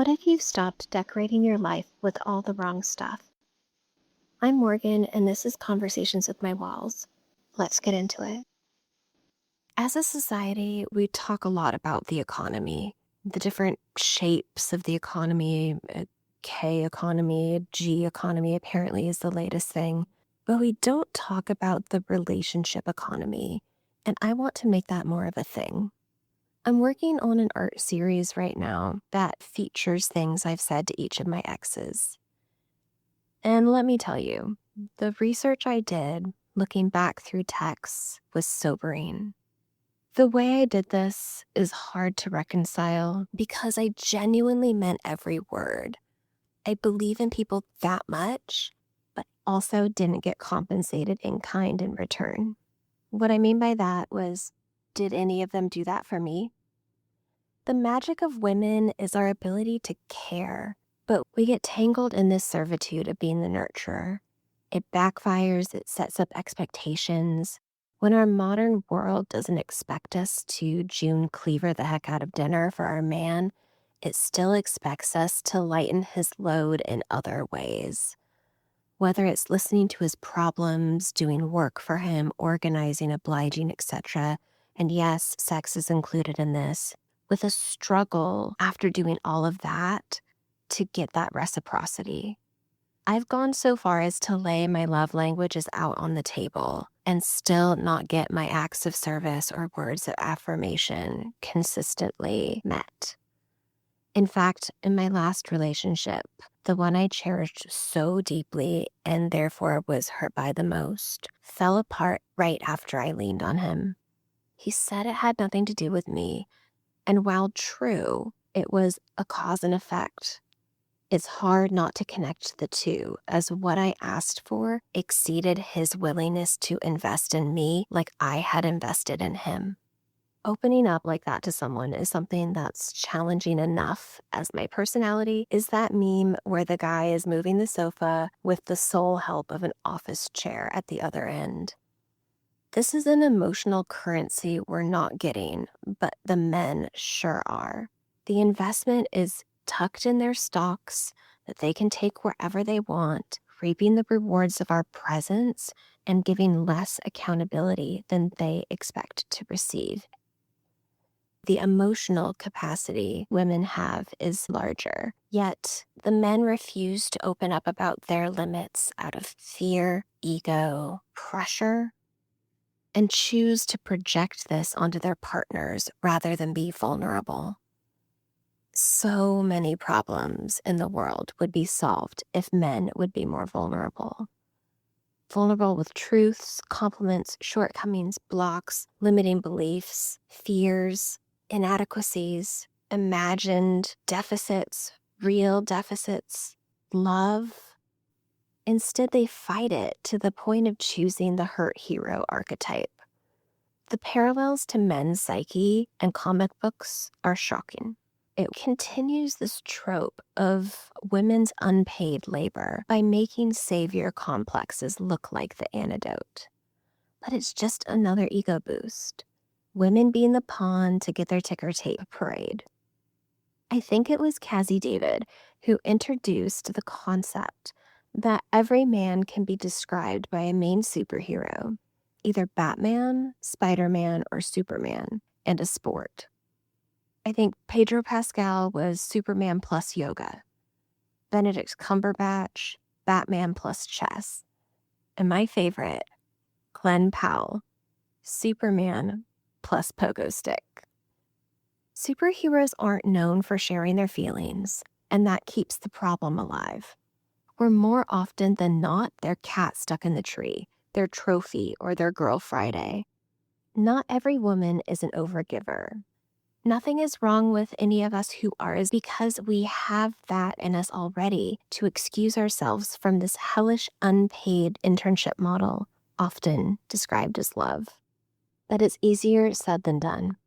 What if you stopped decorating your life with all the wrong stuff? I'm Morgan, and this is Conversations with My Walls. Let's get into it. As a society, we talk a lot about the economy, the different shapes of the economy. K economy, G economy apparently is the latest thing. But we don't talk about the relationship economy, and I want to make that more of a thing. I'm working on an art series right now that features things I've said to each of my exes. And let me tell you, the research I did, looking back through texts, was sobering. The way I did this is hard to reconcile because I genuinely meant every word. I believe in people that much, but also didn't get compensated in kind in return. What I mean by that was, did any of them do that for me? The magic of women is our ability to care, but we get tangled in this servitude of being the nurturer. It backfires, it sets up expectations. When our modern world doesn't expect us to June Cleaver the heck out of dinner for our man, it still expects us to lighten his load in other ways. Whether it's listening to his problems, doing work for him, organizing, obliging, etc. And yes, sex is included in this, with a struggle after doing all of that to get that reciprocity. I've gone so far as to lay my love languages out on the table and still not get my acts of service or words of affirmation consistently met. In fact, in my last relationship, the one I cherished so deeply and therefore was hurt by the most, fell apart right after I leaned on him. He said it had nothing to do with me, and while true, it was a cause and effect. It's hard not to connect the two, as what I asked for exceeded his willingness to invest in me like I had invested in him. Opening up like that to someone is something that's challenging enough, as my personality is that meme where the guy is moving the sofa with the sole help of an office chair at the other end. This is an emotional currency we're not getting, but the men sure are. The investment is tucked in their stocks that they can take wherever they want, reaping the rewards of our presence and giving less accountability than they expect to receive. The emotional capacity women have is larger, yet the men refuse to open up about their limits out of fear, ego, pressure, and choose to project this onto their partners rather than be vulnerable. So many problems in the world would be solved if men would be more vulnerable. Vulnerable with truths, compliments, shortcomings, blocks, limiting beliefs, fears, inadequacies, imagined deficits, real deficits, love. Instead, they fight it to the point of choosing the hurt hero archetype. The parallels to men's psyche and comic books are shocking. It continues this trope of women's unpaid labor by making savior complexes look like the antidote. But it's just another ego boost. Women being the pawn to get their ticker tape parade. I think it was Cazzie David who introduced the concept that every man can be described by a main superhero, either Batman, Spider-Man, or Superman, and a sport. I think Pedro Pascal was Superman plus yoga, Benedict Cumberbatch, Batman plus chess, and my favorite, Glenn Powell, Superman plus pogo stick. Superheroes aren't known for sharing their feelings, and that keeps the problem alive. We're more often than not their cat stuck in the tree, their trophy, or their Girl Friday. Not every woman is an overgiver. Nothing is wrong with any of us who are, is because we have that in us already to excuse ourselves from this hellish unpaid internship model, often described as love. But it's easier said than done.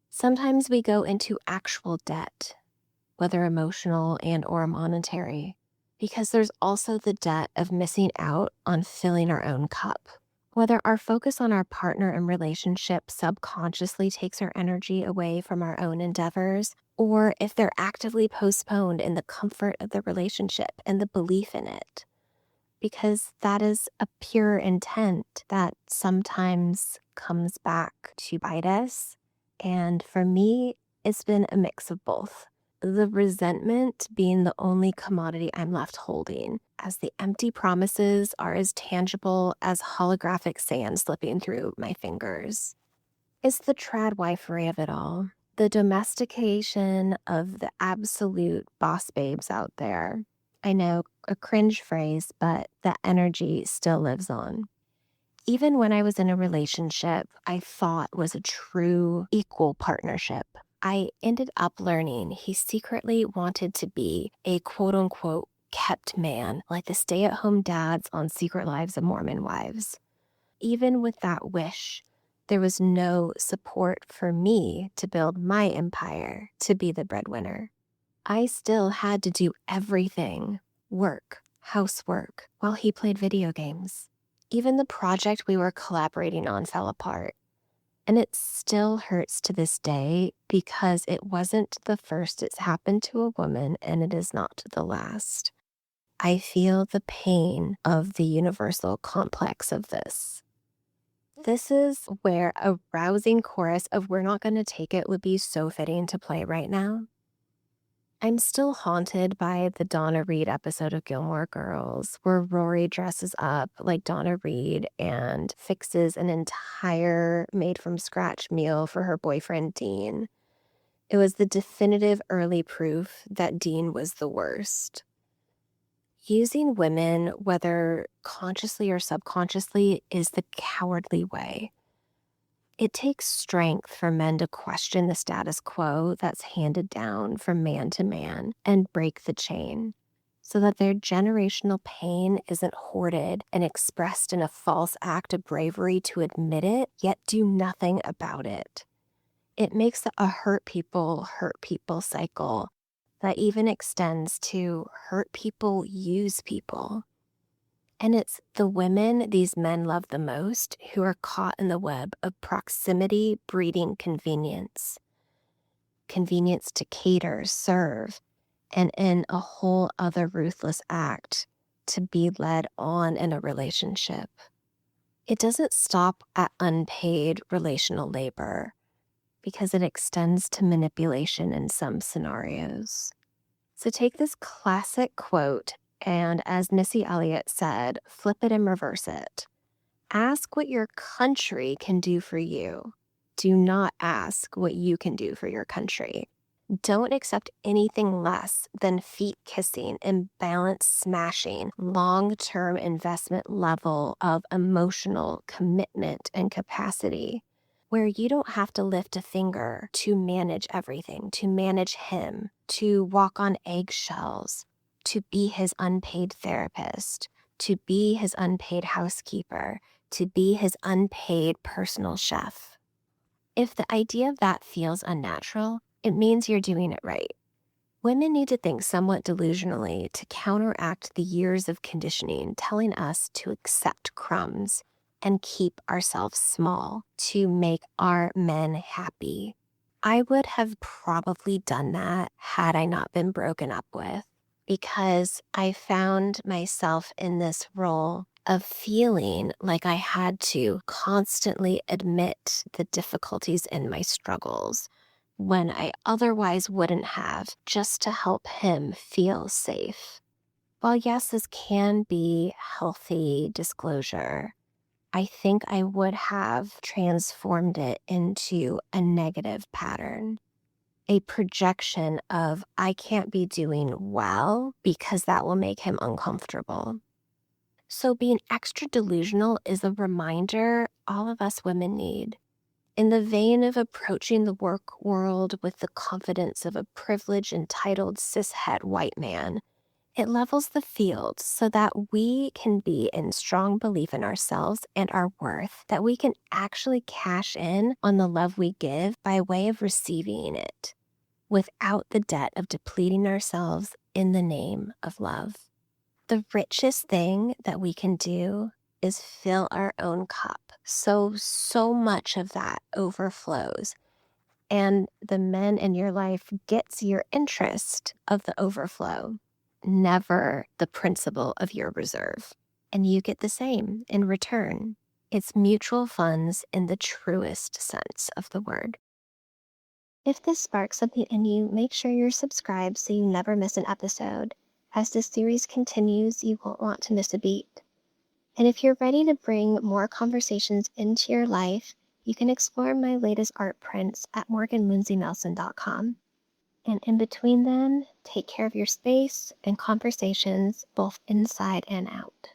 Sometimes we go into actual debt, whether emotional and or monetary, because there's also the debt of missing out on filling our own cup Whether our focus on our partner and relationship subconsciously takes our energy away from our own endeavors, or if they're actively postponed in the comfort of the relationship and the belief in it. Because that is a pure intent that sometimes comes back to bite us. And for me, it's been a mix of both. The resentment being the only commodity I'm left holding, as the empty promises are as tangible as holographic sand slipping through my fingers. It's the tradwifery of it all, the domestication of the absolute boss babes out there. I know, a cringe phrase, but that energy still lives on. Even when I was in a relationship I thought was a true equal partnership, I ended up learning he secretly wanted to be a quote unquote kept man, like the stay at home dads on Secret Lives of Mormon Wives. Even with that wish, there was no support for me to build my empire, to be the breadwinner. I still had to do everything, work, housework, while he played video games. Even the project we were collaborating on fell apart. And it still hurts to this day because it wasn't the first it's happened to a woman, and it is not the last. I feel the pain of the universal complex of this. This is where a rousing chorus of "We're Not Gonna Take It" would be so fitting to play right now. I'm still haunted by the Donna Reed episode of Gilmore Girls, where Rory dresses up like Donna Reed and fixes an entire made-from-scratch meal for her boyfriend, Dean. It was the definitive early proof that Dean was the worst. Using women, whether consciously or subconsciously, is the cowardly way. It takes strength for men to question the status quo that's handed down from man to man and break the chain so that their generational pain isn't hoarded and expressed in a false act of bravery to admit it, yet do nothing about it. It makes a hurt people cycle that even extends to hurt people use people. And it's the women these men love the most who are caught in the web of proximity breeding convenience. Convenience to cater, serve, and in a whole other ruthless act to be led on in a relationship. It doesn't stop at unpaid relational labor because it extends to manipulation in some scenarios. So take this classic quote and, as Missy Elliott said, flip it and reverse it. Ask what your country can do for you. Do not ask what you can do for your country. Don't accept anything less than feet kissing, imbalance smashing, long-term investment level of emotional commitment and capacity, where you don't have to lift a finger to manage everything, to manage him, to walk on eggshells, to be his unpaid therapist, to be his unpaid housekeeper, to be his unpaid personal chef. If the idea of that feels unnatural, it means you're doing it right. Women need to think somewhat delusionally to counteract the years of conditioning telling us to accept crumbs and keep ourselves small to make our men happy. I would have probably done that had I not been broken up with, because I found myself in this role of feeling like I had to constantly admit the difficulties in my struggles when I otherwise wouldn't have, just to help him feel safe. While yes, this can be healthy disclosure, I think I would have transformed it into a negative pattern, a projection of I can't be doing well because that will make him uncomfortable. So being extra delusional is a reminder all of us women need. In the vein of approaching the work world with the confidence of a privileged, entitled, cishet white man, it levels the field so that we can be in strong belief in ourselves and our worth, that we can actually cash in on the love we give by way of receiving it without the debt of depleting ourselves in the name of love. The richest thing that we can do is fill our own cup. So much of that overflows. And the men in your life gets your interest of the overflow, never the principle of your reserve. And you get the same in return. It's mutual funds in the truest sense of the word. If this sparks something in you, make sure you're subscribed so you never miss an episode. As this series continues, you won't want to miss a beat. And if you're ready to bring more conversations into your life, you can explore my latest art prints at morganlindsaymelson.com. And in between them, take care of your space and conversations both inside and out.